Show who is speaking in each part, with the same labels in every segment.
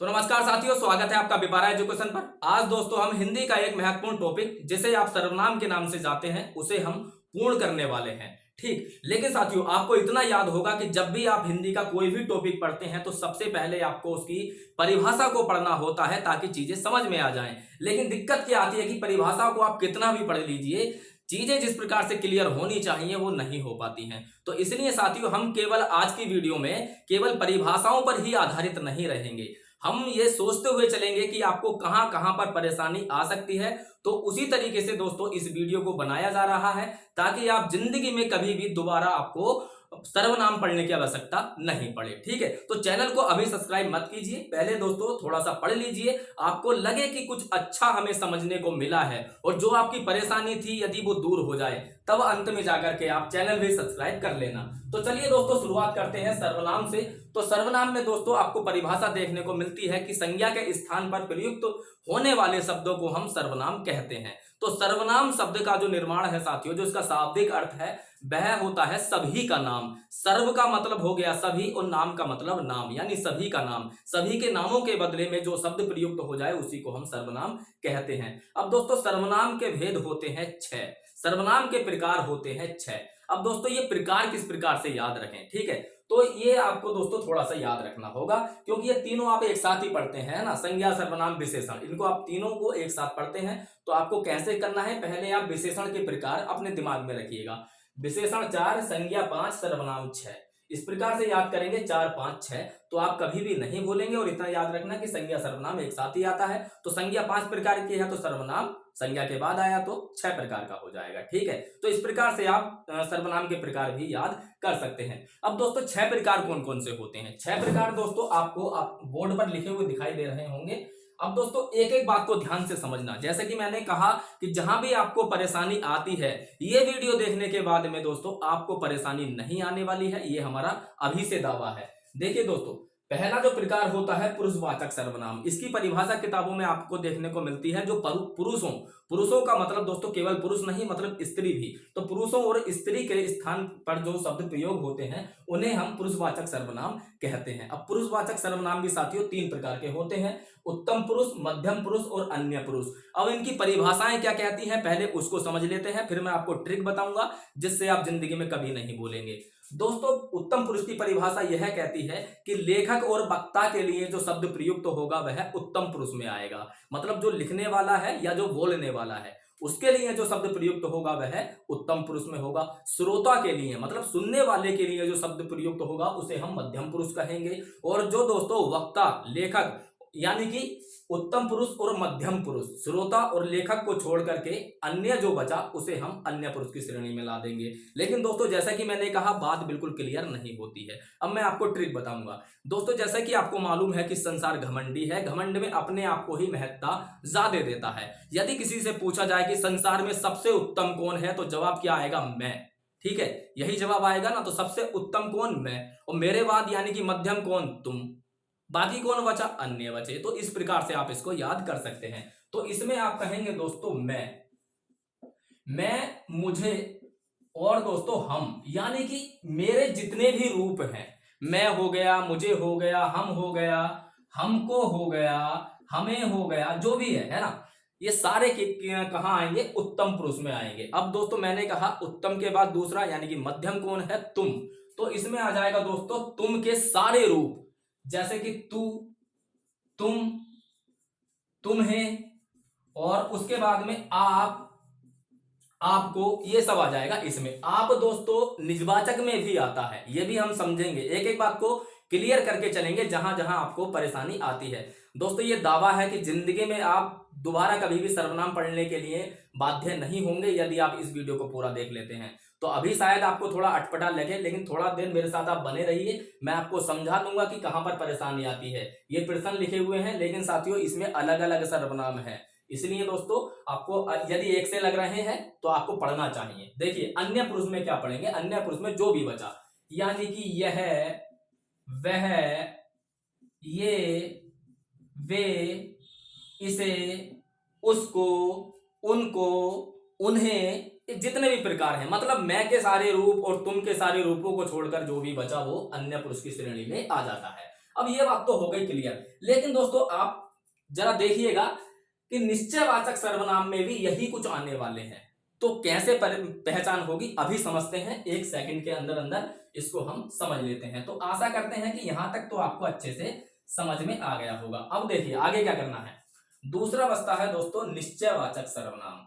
Speaker 1: तो नमस्कार साथियों, स्वागत है आपका बिपारा एजुकेशन पर। आज दोस्तों हम हिंदी का एक महत्वपूर्ण टॉपिक जिसे आप सर्वनाम के नाम से जाते हैं उसे हम पूर्ण करने वाले हैं। ठीक, लेकिन साथियों आपको इतना याद होगा कि जब भी आप हिंदी का कोई भी टॉपिक पढ़ते हैं तो सबसे पहले आपको उसकी परिभाषा को पढ़ना होता है ताकि चीजें समझ में आ जाएं। लेकिन दिक्कत क्या आती है कि परिभाषा को आप कितना भी पढ़ लीजिए, चीजें जिस प्रकार से क्लियर होनी चाहिए वो नहीं हो पाती हैं। तो इसलिए साथियों हम केवल आज की वीडियो में केवल परिभाषाओं पर ही आधारित नहीं रहेंगे। हम ये सोचते हुए चलेंगे कि आपको कहां कहां पर परेशानी आ सकती है। तो उसी तरीके से दोस्तों इस वीडियो को बनाया जा रहा है ताकि आप जिंदगी में कभी भी दोबारा आपको सर्वनाम पढ़ने की आवश्यकता नहीं पड़े। ठीक है, तो चैनल को अभी सब्सक्राइब मत कीजिए, पहले दोस्तों थोड़ा सा पढ़ लीजिए, आपको लगे कि कुछ अच्छा हमें समझने को मिला है और जो आपकी परेशानी थी यदि वो दूर हो जाए तब अंत में जाकर के आप चैनल भी सब्सक्राइब कर लेना। तो चलिए दोस्तों शुरुआत करते हैं सर्वनाम से। तो सर्वनाम में दोस्तों आपको परिभाषा देखने को मिलती है कि संज्ञा के स्थान पर प्रयुक्त होने वाले शब्दों को हम सर्वनाम कहते हैं। तो सर्वनाम शब्द का जो निर्माण है साथियों, जो इसका शाब्दिक अर्थ है वह होता है सभी का नाम। सर्व का मतलब हो गया सभी और नाम का मतलब नाम, यानी सभी का नाम। सभी के नामों के बदले में जो शब्द प्रयुक्त हो जाए उसी को हम सर्वनाम कहते हैं। अब दोस्तों सर्वनाम के भेद होते हैं 6, सर्वनाम के प्रकार होते हैं 6। अब दोस्तों ये प्रकार किस प्रकार से याद रखें, ठीक है, तो ये आपको दोस्तों थोड़ा सा याद रखना होगा क्योंकि ये तीनों आप एक साथ ही पढ़ते हैं ना, संज्ञा सर्वनाम विशेषण, इनको आप तीनों को एक साथ पढ़ते हैं। तो आपको कैसे करना है, पहले आप विशेषण के प्रकार अपने दिमाग में रखिएगा। विशेषण 4, संज्ञा 5, सर्वनाम 6, इस प्रकार से याद करेंगे 4 5 6, तो आप कभी भी नहीं भूलेंगे। और इतना याद रखना कि संज्ञा सर्वनाम एक साथ ही आता है। तो संज्ञा 5 प्रकार की है तो सर्वनाम संज्ञा के बाद आया तो 6 प्रकार का हो जाएगा। ठीक है, तो इस प्रकार से आप सर्वनाम के प्रकार भी याद कर सकते हैं। अब दोस्तों 6 प्रकार कौन कौन से होते हैं, 6 प्रकार दोस्तों आपको आप बोर्ड पर लिखे हुए दिखाई दे रहे होंगे। अब दोस्तों एक एक बात को ध्यान से समझना, जैसे कि मैंने कहा कि जहां भी आपको परेशानी आती है ये वीडियो देखने के बाद में दोस्तों आपको परेशानी नहीं आने वाली है, ये हमारा अभी से दावा है। देखिए दोस्तों, पहला जो प्रकार होता है पुरुषवाचक सर्वनाम। इसकी परिभाषा किताबों में आपको देखने को मिलती है। जो पुरुषों पुरुषों का मतलब दोस्तों केवल पुरुष नहीं, मतलब स्त्री भी। तो पुरुषों और स्त्री के स्थान पर जो शब्द प्रयोग होते हैं उन्हें हम पुरुषवाचक सर्वनाम कहते हैं। अब पुरुषवाचक सर्वनाम भी साथियों 3 प्रकार के होते हैं, उत्तम पुरुष, मध्यम पुरुष और अन्य पुरुष। अब इनकी परिभाषाएं क्या कहती हैं पहले उसको समझ लेते हैं, फिर मैं आपको ट्रिक बताऊंगा जिससे आप जिंदगी में कभी नहीं भूलेंगे। दोस्तों उत्तम पुरुष की परिभाषा यह कहती है कि लेखक और वक्ता के लिए जो शब्द प्रयुक्त होगा वह उत्तम पुरुष में आएगा। मतलब जो लिखने वाला है या जो बोलने वाला है उसके लिए जो शब्द प्रयुक्त होगा वह उत्तम पुरुष में होगा। श्रोता के लिए मतलब सुनने वाले के लिए जो शब्द प्रयुक्त होगा उसे हम मध्यम पुरुष कहेंगे। और जो दोस्तों वक्ता लेखक यानी कि उत्तम पुरुष और मध्यम पुरुष, श्रोता और लेखक को छोड़ करके अन्य जो बचा उसे हम अन्य पुरुष की श्रेणी में ला देंगे। लेकिन दोस्तों जैसा कि मैंने कहा बात बिल्कुल क्लियर नहीं होती है। अब मैं आपको ट्रिक बताऊंगा। दोस्तों जैसा कि आपको मालूम है कि संसार घमंडी है, घमंड में अपने आप को ही महत्ता ज्यादा देता है। यदि किसी से पूछा जाए कि संसार में सबसे उत्तम कौन है तो जवाब क्या आएगा, मैं। ठीक है, यही जवाब आएगा ना। तो सबसे उत्तम कौन, मैं, और मेरे बाद यानी कि मध्यम कौन, तुम, बाकी कौन बचा, अन्य बचे। तो इस प्रकार से आप इसको याद कर सकते हैं। तो इसमें आप कहेंगे दोस्तों मैं, मुझे और दोस्तों हम, यानी कि मेरे जितने भी रूप हैं, मैं हो गया, मुझे हो गया, हम हो गया, हमको हो गया, हमें हो गया, जो भी है ना, ये सारे कहां आएंगे, उत्तम पुरुष में आएंगे। अब दोस्तों मैंने कहा उत्तम के बाद दूसरा यानी कि मध्यम कौन है, तुम। तो इसमें आ जाएगा दोस्तों तुम के सारे रूप, जैसे कि तू, तुम, तुम्हें, और उसके बाद में आप, आपको, ये सब आ जाएगा इसमें। आप दोस्तों निजवाचक में भी आता है, ये भी हम समझेंगे, एक एक बात को क्लियर करके चलेंगे जहां जहां आपको परेशानी आती है। दोस्तों ये दावा है कि जिंदगी में आप दोबारा कभी भी सर्वनाम पढ़ने के लिए बाध्य नहीं होंगे यदि आप इस वीडियो को पूरा देख लेते हैं। तो अभी शायद आपको थोड़ा अटपटा लगे, लेकिन थोड़ा देर मेरे साथ आप बने रहिए, मैं आपको समझा दूंगा कि कहां पर परेशानी आती है। ये प्रश्न लिखे हुए हैं लेकिन साथियों इसमें अलग अलग सर्वनाम है, इसलिए दोस्तों आपको यदि एक से लग रहे हैं तो आपको पढ़ना चाहिए। देखिए अन्य पुरुष में क्या पढ़ेंगे, अन्य पुरुष में जो भी बचा, यानी कि यह, वह, ये, वे, इसे, उसको, उनको, उन्हें, जितने भी प्रकार हैं, मतलब मैं के सारे रूप और तुम के सारे रूपों को छोड़कर जो भी बचा वो अन्य पुरुष की श्रेणी में आ जाता है। अब ये बात तो हो गई क्लियर। लेकिन दोस्तों आप जरा देखिएगा कि निश्चयवाचक सर्वनाम में भी यही कुछ आने वाले हैं, तो कैसे पहचान होगी अभी समझते हैं, एक सेकंड के अंदर अंदर इसको हम समझ लेते हैं। तो आशा करते हैं कि यहां तक तो आपको अच्छे से समझ में आ गया होगा। अब देखिए आगे क्या करना है। दूसरा बचता है दोस्तों निश्चयवाचक सर्वनाम।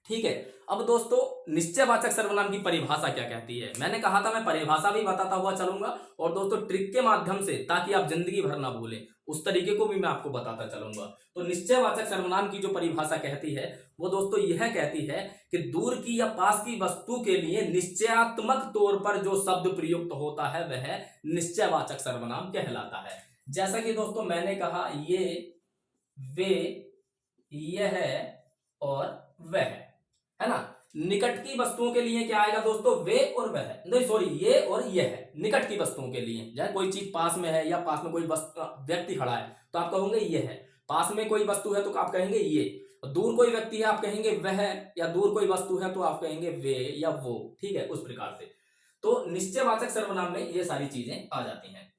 Speaker 1: ठीक है, अब दोस्तों निश्चयवाचक सर्वनाम की परिभाषा क्या कहती है, मैंने कहा था मैं परिभाषा भी बताता हुआ चलूंगा और दोस्तों ट्रिक के माध्यम से, ताकि आप जिंदगी भर ना भूलें, उस तरीके को भी मैं आपको बताता चलूंगा। तो निश्चयवाचक सर्वनाम की जो परिभाषा कहती है वो दोस्तों यह कहती है कि दूर की या पास की वस्तु के लिए निश्चयात्मक तौर पर जो शब्द प्रयुक्त होता है वह निश्चयवाचक सर्वनाम कहलाता है। जैसा कि दोस्तों मैंने कहा ये, वे, यह और वह, है ना। निकट की वस्तुओं के लिए क्या आएगा दोस्तों, वे और वह, नहीं सॉरी ये और यह। निकट की वस्तुओं के लिए जैसे कोई चीज पास में है या पास में कोई व्यक्ति खड़ा है तो आप कहोगे ये है, पास में कोई वस्तु है तो आप कहेंगे ये, दूर कोई व्यक्ति है आप कहेंगे वह, या दूर कोई वस्तु है तो आप कहेंगे वे या वो। ठीक है, उस प्रकार से तो निश्चयवाचक सर्वनाम में ये सारी चीजें आ जाती हैं।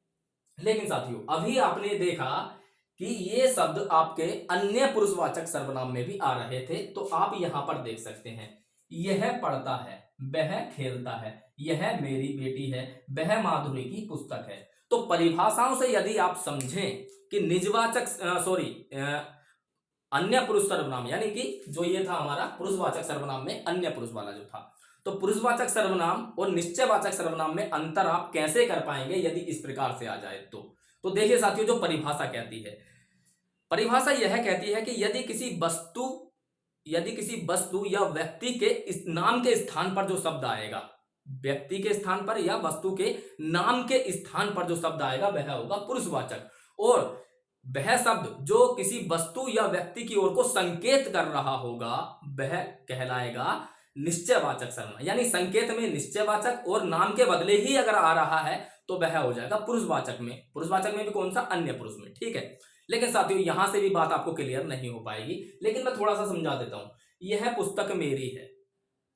Speaker 1: लेकिन साथियों अभी आपने देखा कि ये शब्द आपके अन्य पुरुषवाचक सर्वनाम में भी आ रहे थे, तो आप यहां पर देख सकते हैं, यह पढ़ता है, वह खेलता है, यह मेरी बेटी है, वह माधुरी की पुस्तक है। तो परिभाषाओं से यदि आप समझें कि निजवाचक अन्य पुरुष सर्वनाम, यानी कि जो ये था हमारा पुरुषवाचक सर्वनाम में अन्य पुरुष वाला जो था, तो पुरुषवाचक सर्वनाम और निश्चयवाचक सर्वनाम में अंतर आप कैसे कर पाएंगे यदि इस प्रकार से आ जाए तो देखिए साथियों जो परिभाषा कहती है, परिभाषा यह कहती है कि यदि किसी वस्तु या व्यक्ति के इस नाम के स्थान पर जो शब्द आएगा, व्यक्ति के स्थान पर या वस्तु के नाम के स्थान पर जो शब्द आएगा वह होगा पुरुषवाचक, और वह शब्द जो किसी वस्तु या व्यक्ति की ओर को संकेत कर रहा होगा वह कहलाएगा निश्चयवाचक सर्वनाम। यानी संकेत में निश्चयवाचक और नाम के बदले ही अगर आ रहा है तो वह हो जाएगा पुरुषवाचक में भी कौन सा, अन्य पुरुष में। ठीक है, लेकिन साथियों यहां से भी बात आपको क्लियर नहीं हो पाएगी, लेकिन मैं थोड़ा सा समझा देता हूं। यह पुस्तक मेरी है,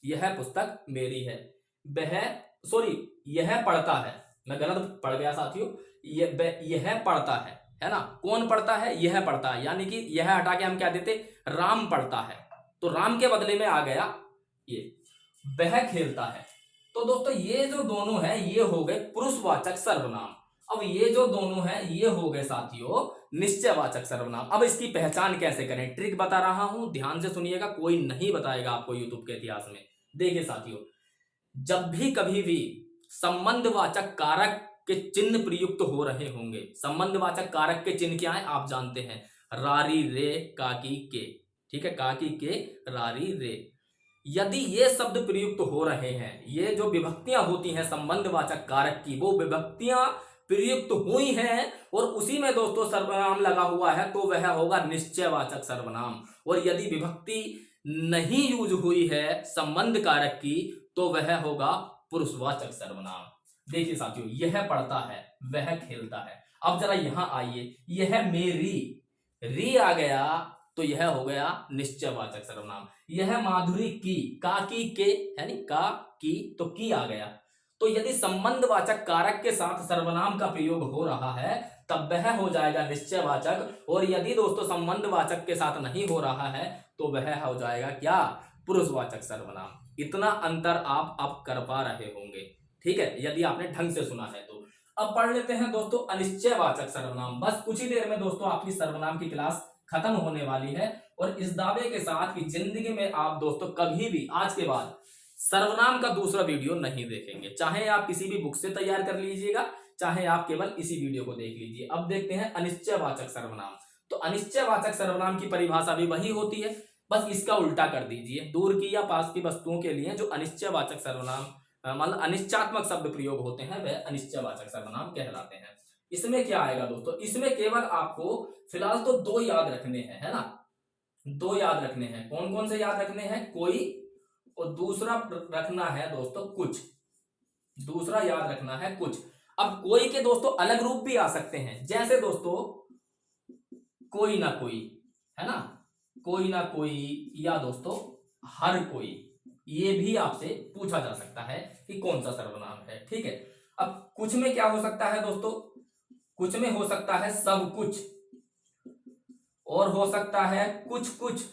Speaker 1: यह पुस्तक मेरी है, यह पढ़ता है, मैं गलत पढ़ गया साथियों, यह पढ़ता है ना। कौन पढ़ता है, यह पढ़ता है, यानी कि यह हटा के हम क्या देते, राम पढ़ता है, तो राम के बदले में आ गया ये, वह खेलता है। तो दोस्तों ये जो दोनों है ये हो गए पुरुषवाचक सर्वनाम। अब ये जो दोनों है ये हो गए साथियों निश्चयवाचक सर्वनाम। अब इसकी पहचान कैसे करें, ट्रिक बता रहा हूं, ध्यान से सुनिएगा, कोई नहीं बताएगा आपको यूट्यूब के इतिहास में। देखिए साथियों, जब भी कभी भी संबंधवाचक कारक के चिन्ह प्रयुक्त हो रहे होंगे, संबंधवाचक कारक के चिन्ह क्या है आप जानते हैं, रारी रे काकी के, ठीक है, काकी के रारी रे। यदि ये शब्द प्रयुक्त हो रहे हैं, ये जो विभक्तियां होती हैं संबंधवाचक कारक की, वो विभक्तियां प्रयुक्त हुई हैं और उसी में दोस्तों सर्वनाम लगा हुआ है तो वह होगा निश्चयवाचक सर्वनाम। और यदि विभक्ति नहीं यूज हुई है संबंध कारक की तो वह होगा पुरुषवाचक सर्वनाम। देखिए साथियों, यह पढ़ता है, वह खेलता है। अब जरा यहां आइए, यह मेरी, री आ गया तो यह हो गया निश्चयवाचक सर्वनाम। यह माधुरी की, काकी के, यानी का की, तो की आ गया। तो यदि संबंधवाचक कारक के साथ सर्वनाम का प्रयोग हो रहा है तब वह हो जाएगा निश्चयवाचक, और यदि दोस्तों संबंधवाचक के साथ नहीं हो रहा है तो वह हो जाएगा क्या, पुरुषवाचक सर्वनाम। इतना अंतर आप अब कर पा रहे होंगे, ठीक है, यदि आपने ढंग से सुना है तो। अब पढ़ लेते हैं दोस्तों अनिश्चयवाचक सर्वनाम। बस कुछ ही देर में दोस्तों आपकी सर्वनाम की क्लास खत्म होने वाली है, और इस दावे के साथ कि जिंदगी में आप दोस्तों कभी भी आज के बाद सर्वनाम का दूसरा वीडियो नहीं देखेंगे, चाहे आप किसी भी बुक से तैयार कर लीजिएगा, चाहे आप केवल इसी वीडियो को देख लीजिए। अब देखते हैं अनिश्चयवाचक सर्वनाम। तो अनिश्चयवाचक सर्वनाम की परिभाषा भी वही होती है, बस इसका उल्टा कर दीजिए। दूर की या पास की वस्तुओं के लिए जो अनिश्चयवाचक सर्वनाम मतलब अनिश्चयात्मक शब्द प्रयोग होते हैं वह अनिश्चयवाचक सर्वनाम कहलाते हैं। इसमें क्या आएगा दोस्तों, इसमें केवल आपको फिलहाल तो दो याद रखने हैं, है ना, दो याद रखने हैं। कौन कौन से याद रखने हैं, कोई, और दूसरा रखना है दोस्तों कुछ, दूसरा याद रखना है कुछ। अब कोई के दोस्तों अलग रूप भी आ सकते हैं, जैसे दोस्तों कोई ना कोई, है ना, कोई ना कोई, या दोस्तों हर कोई, ये भी आपसे पूछा जा सकता है कि कौन सा सर्वनाम है, ठीक है। अब कुछ में क्या हो सकता है दोस्तों, कुछ में हो सकता है सब कुछ, और हो सकता है कुछ कुछ,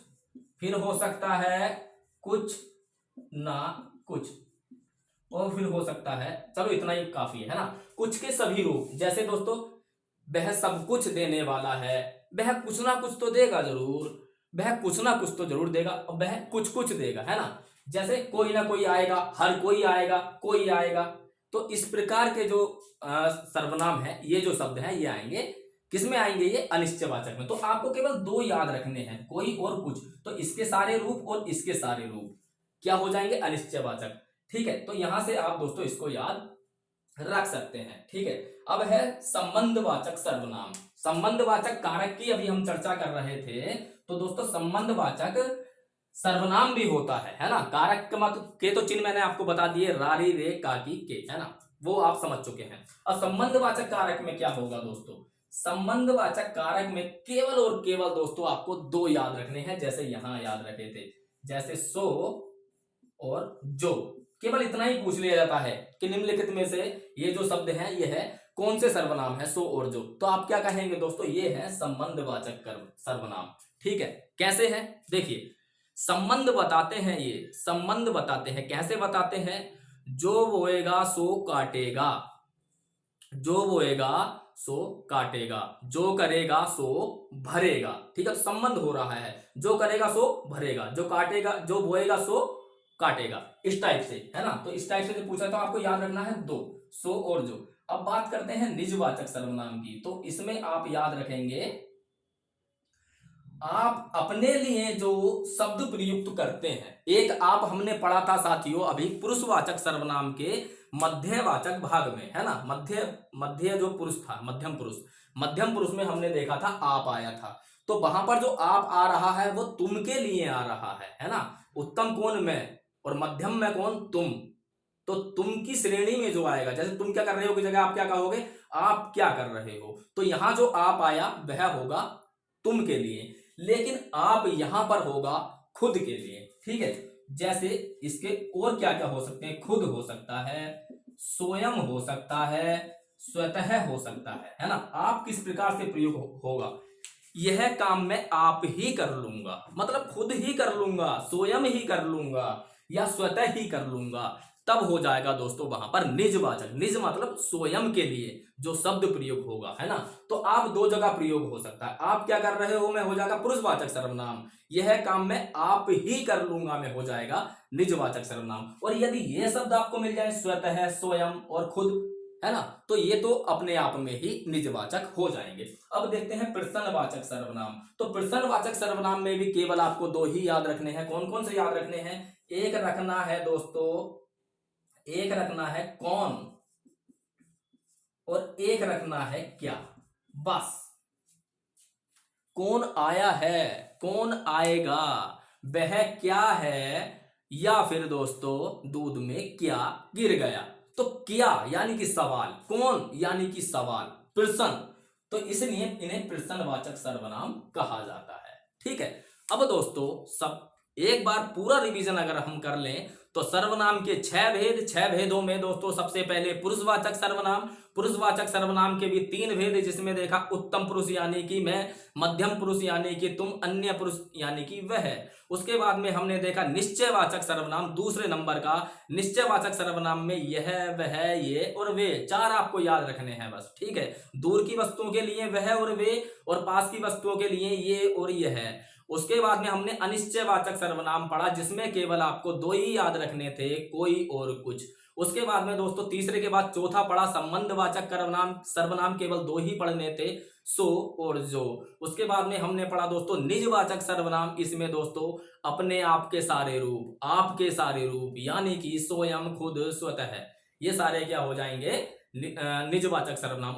Speaker 1: फिर हो सकता है कुछ ना कुछ, और फिर हो सकता है, चलो इतना ही काफी है ना। कुछ के सभी रूप, जैसे दोस्तों वह सब कुछ देने वाला है, वह कुछ ना कुछ तो देगा जरूर, वह कुछ ना कुछ तो जरूर देगा, और वह कुछ कुछ देगा, है ना। जैसे कोई ना कोई आएगा, हर कोई आएगा, कोई आएगा। तो इस प्रकार के जो सर्वनाम है, ये जो शब्द है ये आएंगे किसमें आएंगे, ये अनिश्चयवाचक में। तो आपको केवल दो याद रखने हैं, कोई और कुछ। तो इसके सारे रूप और इसके सारे रूप क्या हो जाएंगे, अनिश्चयवाचक। ठीक है, तो यहां से आप दोस्तों इसको याद रख सकते हैं। ठीक है, अब है संबंधवाचक सर्वनाम। संबंधवाचक कारक की अभी हम चर्चा कर रहे थे, तो दोस्तों संबंधवाचक सर्वनाम भी होता है ना। कारक के तो चिन्ह मैंने आपको बता दिए, रारी रे काकी के, है ना, वो आप समझ चुके हैं। और संबंधवाचक कारक में क्या होगा दोस्तों, संबंधवाचक कारक में केवल और केवल दोस्तों आपको दो याद रखने हैं, जैसे यहां याद रखे थे, जैसे सो और जो। केवल इतना ही पूछ लिया जाता है कि निम्नलिखित में से ये जो शब्द है ये है कौन से सर्वनाम है, सो और जो। तो आप क्या कहेंगे दोस्तों, ये है संबंधवाचक सर्वनाम। ठीक है, कैसे है देखिए, संबंध बताते हैं, ये संबंध बताते हैं, कैसे बताते हैं, जो बोएगा सो काटेगा, जो बोएगा सो काटेगा, जो करेगा सो भरेगा। ठीक है, संबंध हो रहा है, जो करेगा सो भरेगा, जो काटेगा, जो बोएगा सो काटेगा, इस टाइप से, है ना। तो इस टाइप से जो पूछा तो आपको याद रखना है दो, सो और जो। अब बात करते हैं निजवाचक सर्वनाम की, तो इसमें आप याद रखेंगे, आप अपने लिए जो शब्द प्रयुक्त करते हैं, एक आप हमने पढ़ा था साथियों अभी पुरुषवाचक सर्वनाम के मध्यवाचक भाग में, है ना। मध्य जो पुरुष था, मध्यम पुरुष, मध्यम पुरुष में हमने देखा था आप आया था। तो वहां पर जो आप आ रहा है वो तुम के लिए आ रहा है ना। उत्तम कौन, मैं, और मध्यम में कौन, तुम। तो तुम की श्रेणी में जो आएगा, जैसे तुम क्या कर रहे हो की जगह आप क्या कहोगे, आप क्या कर रहे हो। तो यहां जो आप आया वह होगा तुम के लिए, लेकिन आप यहां पर होगा खुद के लिए। ठीक है, जैसे इसके और क्या क्या हो सकते हैं, खुद हो सकता है, स्वयं हो सकता है, स्वतः हो सकता है ना। आप किस प्रकार से प्रयोग होगा, यह काम मैं आप ही कर लूंगा, मतलब खुद ही कर लूंगा, स्वयं ही कर लूंगा, या स्वतः ही कर लूंगा, तब हो जाएगा दोस्तों वहां पर निजवाचक। निज मतलब स्वयं के लिए जो शब्द प्रयोग होगा, है ना। तो आप दो जगह प्रयोग हो सकता है, आप क्या कर रहे हो में हो जाएगा पुरुषवाचक सर्वनाम, यह काम मैं आप ही कर लूंगा में हो जाएगा निजवाचक सर्वनाम। और यदि ये शब्द आपको मिल जाए, स्वतः, स्वयं और खुद, है ना, तो ये तो अपने आप में ही निजवाचक हो जाएंगे। अब देखते हैं प्रश्नवाचक सर्वनाम। तो प्रश्नवाचक सर्वनाम में भी केवल आपको दो ही याद रखने हैं। कौन कौन से याद रखने हैं, एक रखना है दोस्तों, एक रखना है कौन, और एक रखना है क्या, बस। कौन आया है, कौन आएगा, वह क्या है, या फिर दोस्तों दूध में क्या गिर गया। तो क्या यानी कि सवाल, कौन यानी कि सवाल, प्रश्न, तो इसलिए इन्हें प्रश्नवाचक सर्वनाम कहा जाता है। ठीक है, अब दोस्तों सब एक बार पूरा रिवीजन अगर हम कर लें, तो सर्वनाम के 6 भेद, 6 भेदों में दोस्तों सबसे पहले पुरुषवाचक सर्वनाम, पुरुषवाचक सर्वनाम के भी 3 भेद, जिसमें देखा उत्तम पुरुष यानी कि मैं, मध्यम पुरुष यानी कि तुम, अन्य पुरुष यानी कि वह। उसके बाद में हमने देखा निश्चयवाचक सर्वनाम, दूसरे नंबर का निश्चयवाचक सर्वनाम में यह, वह, ये और वे, 4 आपको याद रखने हैं बस। ठीक है, दूर की वस्तुओं के लिए वह और वे, और पास की वस्तुओं के लिए ये और यह। उसके बाद में हमने अनिश्चयवाचक सर्वनाम पढ़ा, जिसमें केवल आपको 2 ही याद रखने थे, कोई और कुछ। उसके बाद में दोस्तों तीसरे के बाद चौथा पढ़ा संबंधवाचक सर्वनाम, केवल 2 ही पढ़ने थे, सो और जो। उसके बाद में हमने पढ़ा दोस्तों निजवाचक सर्वनाम, इसमें दोस्तों अपने आप के सारे रूप, आपके सारे रूप, यानी कि स्वयं, खुद, स्वतः, ये सारे क्या हो जाएंगे, निजवाचक सर्वनाम।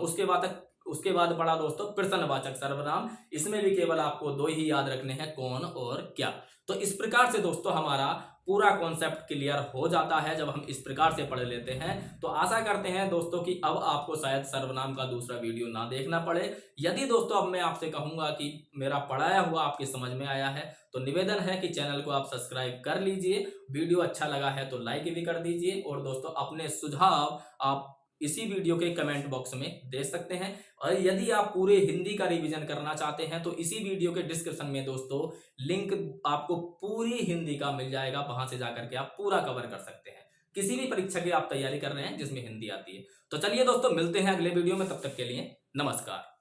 Speaker 1: उसके बाद पढ़ा दोस्तों प्रश्नवाचक सर्वनाम, इसमें भी केवल आपको 2 ही याद रखने हैं, कौन और क्या। तो इस प्रकार से दोस्तों हमारा पूरा कॉन्सेप्ट क्लियर हो जाता है जब हम इस प्रकार से पढ़ लेते हैं। तो आशा करते हैं दोस्तों कि अब आपको शायद सर्वनाम का दूसरा वीडियो ना देखना पड़े। यदि दोस्तों अब मैं आपसे कहूंगा कि मेरा पढ़ाया हुआ आपके समझ में आया है, तो निवेदन है कि चैनल को आप सब्सक्राइब कर लीजिए, वीडियो अच्छा लगा है तो लाइक भी कर दीजिए, और दोस्तों अपने सुझाव आप इसी वीडियो के कमेंट बॉक्स में दे सकते हैं। और यदि आप पूरे हिंदी का रिवीजन करना चाहते हैं तो इसी वीडियो के डिस्क्रिप्शन में दोस्तों लिंक आपको पूरी हिंदी का मिल जाएगा, वहां से जाकर के आप पूरा कवर कर सकते हैं। किसी भी परीक्षा की आप तैयारी कर रहे हैं जिसमें हिंदी आती है। तो चलिए दोस्तों, मिलते हैं अगले वीडियो में, तब तक के लिए नमस्कार।